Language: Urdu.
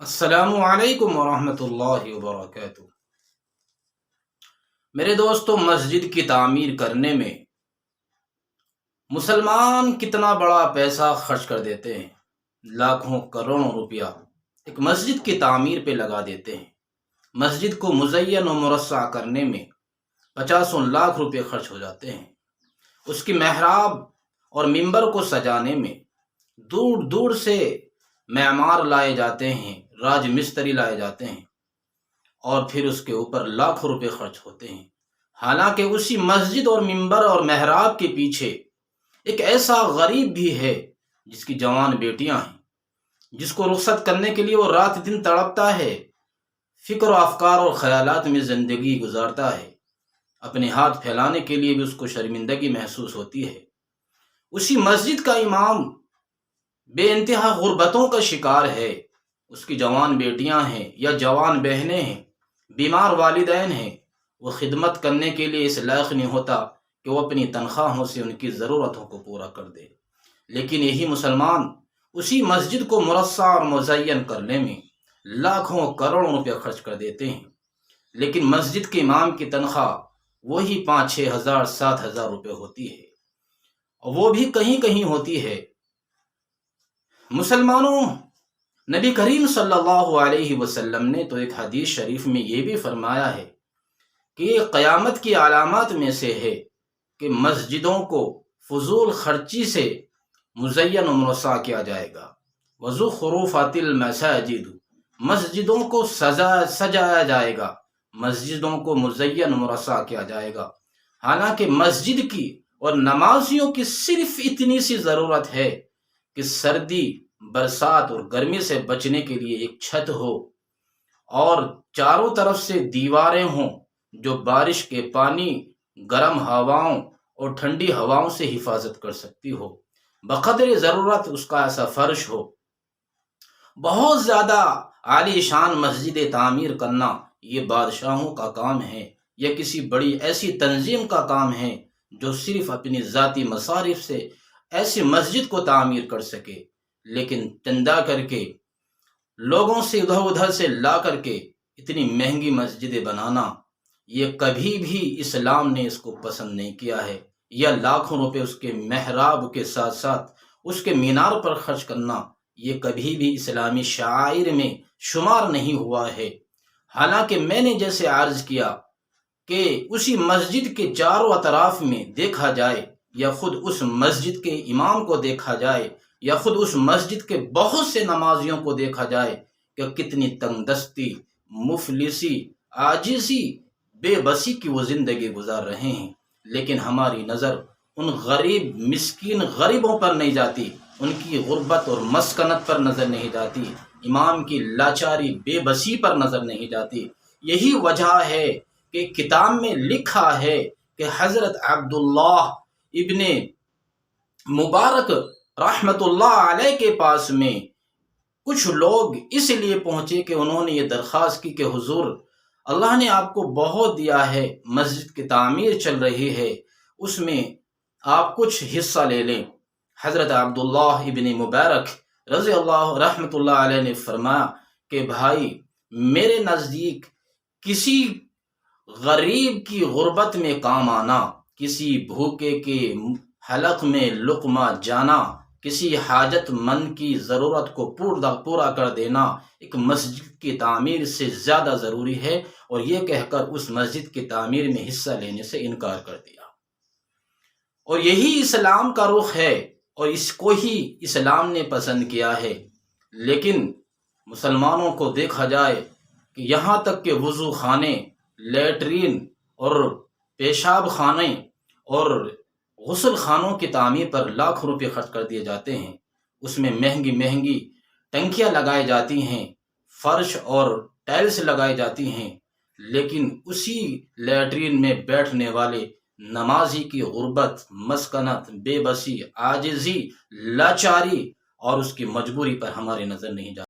السلام علیکم ورحمۃ اللہ وبرکاتہ۔ میرے دوستو، مسجد کی تعمیر کرنے میں مسلمان کتنا بڑا پیسہ خرچ کر دیتے ہیں، لاکھوں کروڑوں روپیہ ایک مسجد کی تعمیر پہ لگا دیتے ہیں۔ مسجد کو مزین و مرصع کرنے میں 50 لاکھ روپے خرچ ہو جاتے ہیں۔ اس کی محراب اور منبر کو سجانے میں دور دور سے معمار لائے جاتے ہیں، راج مستری لائے جاتے ہیں، اور پھر اس کے اوپر لاکھوں روپے خرچ ہوتے ہیں۔ حالانکہ اسی مسجد اور منبر اور محراب کے پیچھے ایک ایسا غریب بھی ہے جس کی جوان بیٹیاں ہیں، جس کو رخصت کرنے کے لیے وہ رات دن تڑپتا ہے، فکر و افکار اور خیالات میں زندگی گزارتا ہے۔ اپنے ہاتھ پھیلانے کے لیے بھی اس کو شرمندگی محسوس ہوتی ہے۔ اسی مسجد کا امام بے انتہا غربتوں کا شکار ہے۔ اس کی جوان بیٹیاں ہیں یا جوان بہنیں ہیں، بیمار والدین ہیں، وہ خدمت کرنے کے لیے اس لائق نہیں ہوتا کہ وہ اپنی تنخواہوں سے ان کی ضرورتوں کو پورا کر دے۔ لیکن یہی مسلمان اسی مسجد کو مرصع اور مزین کرنے میں لاکھوں کروڑوں روپے خرچ کر دیتے ہیں، لیکن مسجد کے امام کی تنخواہ وہی 5-6 ہزار 7 ہزار روپے ہوتی ہے، اور وہ بھی کہیں کہیں ہوتی ہے۔ مسلمانوں، نبی کریم صلی اللہ علیہ وسلم نے تو ایک حدیث شریف میں یہ بھی فرمایا ہے کہ یہ قیامت کی علامات میں سے ہے کہ مسجدوں کو فضول خرچی سے مزین و مرصع کیا جائے گا۔ وَزُخْرُفَتِ الْمَسَاجِدُ، مسجدوں کو سجایا جائے گا، مسجدوں کو مزین و مرصع کیا جائے گا۔ حالانکہ مسجد کی اور نمازیوں کی صرف اتنی سی ضرورت ہے کہ سردی، برسات اور گرمی سے بچنے کے لیے ایک چھت ہو، اور چاروں طرف سے دیواریں ہوں جو بارش کے پانی، گرم ہواؤں اور ٹھنڈی ہواؤں سے حفاظت کر سکتی ہو۔ بقدر ضرورت اس کا ایسا فرش ہو۔ بہت زیادہ عالی شان مسجد تعمیر کرنا یہ بادشاہوں کا کام ہے، یا کسی بڑی ایسی تنظیم کا کام ہے جو صرف اپنی ذاتی مصارف سے ایسی مسجد کو تعمیر کر سکے۔ لیکن چندہ کر کے، لوگوں سے ادھر ادھر سے لا کر کے اتنی مہنگی مسجدیں بنانا، یہ کبھی بھی اسلام نے اس کو پسند نہیں کیا ہے۔ یا لاکھوں روپے اس کے محراب کے ساتھ ساتھ اس کے مینار پر خرچ کرنا، یہ کبھی بھی اسلامی شعائر میں شمار نہیں ہوا ہے۔ حالانکہ میں نے جیسے عرض کیا کہ اسی مسجد کے چاروں اطراف میں دیکھا جائے، یا خود اس مسجد کے امام کو دیکھا جائے، یا خود اس مسجد کے بہت سے نمازیوں کو دیکھا جائے کہ کتنی تنگ دستی، مفلسی، عاجزی، بے بسی کی وہ زندگی گزار رہے ہیں۔ لیکن ہماری نظر ان غریب مسکین غریبوں پر نہیں جاتی، ان کی غربت اور مسکنت پر نظر نہیں جاتی، امام کی لاچاری، بے بسی پر نظر نہیں جاتی۔ یہی وجہ ہے کہ کتاب میں لکھا ہے کہ حضرت عبداللہ ابن مبارک رحمت اللہ علیہ کے پاس میں کچھ لوگ اس لیے پہنچے کہ انہوں نے یہ درخواست کی کہ حضور، اللہ نے آپ کو بہت دیا ہے، مسجد کی تعمیر چل رہی ہے، اس میں آپ کچھ حصہ لے لیں۔ حضرت عبداللہ ابن مبارک رضی اللہ رحمت اللہ علیہ نے فرمایا کہ بھائی، میرے نزدیک کسی غریب کی غربت میں کام آنا، کسی بھوکے کے حلق میں لقمہ جانا، کسی حاجت مند کی ضرورت کو پورا کر دینا ایک مسجد کی تعمیر سے زیادہ ضروری ہے، اور یہ کہہ کر اس مسجد کی تعمیر میں حصہ لینے سے انکار کر دیا۔ اور یہی اسلام کا رخ ہے، اور اس کو ہی اسلام نے پسند کیا ہے۔ لیکن مسلمانوں کو دیکھا جائے کہ یہاں تک کہ وضو خانے، لیٹرین اور پیشاب خانے اور غسل خانوں کی تعمیر پر لاکھوں روپے خرچ کر دیے جاتے ہیں۔ اس میں مہنگی مہنگی ٹنکیاں لگائی جاتی ہیں، فرش اور ٹائلز لگائی جاتی ہیں، لیکن اسی لیٹرین میں بیٹھنے والے نمازی کی غربت، مسکنت، بے بسی، عاجزی، لاچاری اور اس کی مجبوری پر ہماری نظر نہیں جاتی۔